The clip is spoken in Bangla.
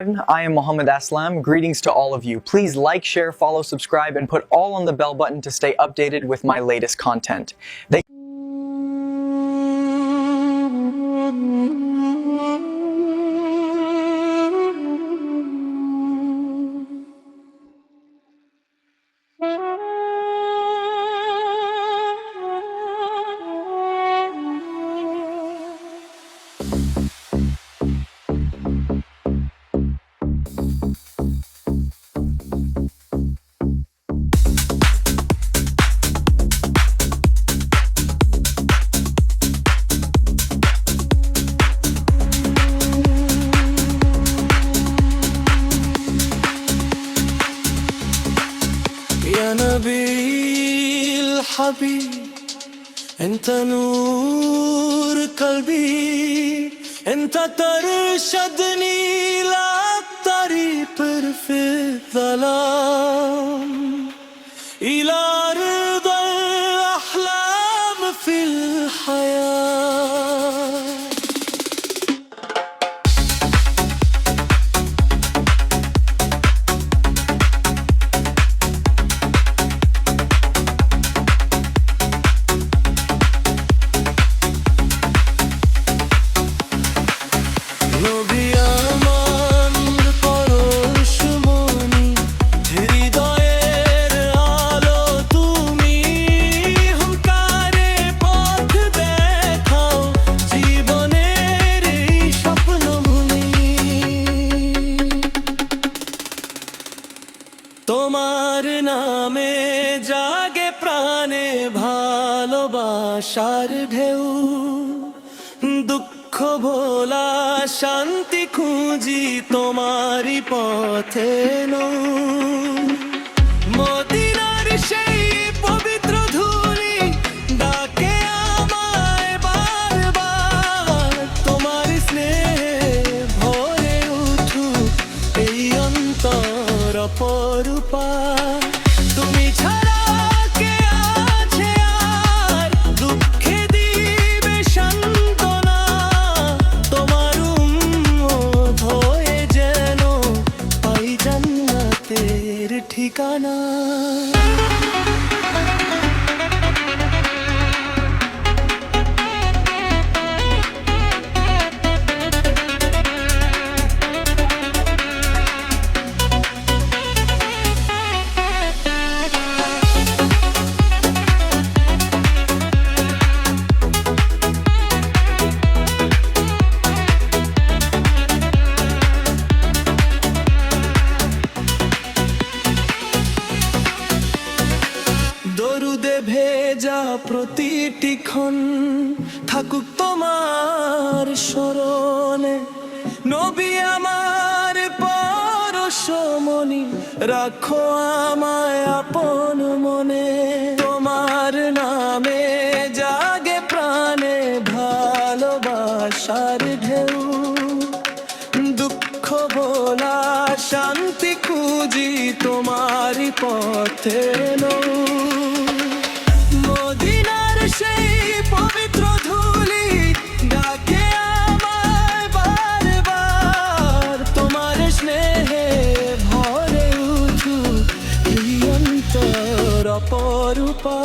I am Mohammed Aslam. Greetings to all of you. Please like, share, follow, subscribe, and put all on the bell button to stay updated with my latest content. يا نبي الحبيب انت نور قلبي انت ترشدني للطريق في الظلام الى رضا الاحلام في الحياه. তোমার নামে জাগে প্রাণে ভালোবাসার ঢেউ দুঃখ ভোলা শান্তি খুঁজি তোমারই পথে নৌ মদিনার সেই পবিত্র ধুলি ডাকে আমায় বারবার তোমার স্নেহে ভরে উঠুক এই অন্তর অপরূপা। তুমি ছাড়া কে আছে আর দুঃখে দিবে সান্ত্বনা তোমার উম্মত হয়ে যেন পাই জান্নাতের ঠিকানা। দরুদে ভেজা প্রতিটি ক্ষণ থাকুক তোমার স্মরণে নবী আমার পরশমণি রাখো আমায় আপন মনে। তোমার নামে জাগে প্রাণে ভালোবাসার ঢেউ দুঃখ ভোলা শান্তি খুঁজি তোমারই পথে নৌ মদিনার সেই পবিত্র ধুলি ডাকে আমায় বারবার তোমার স্নেহে ভরে উঠুক এই অন্তর অপরূপা।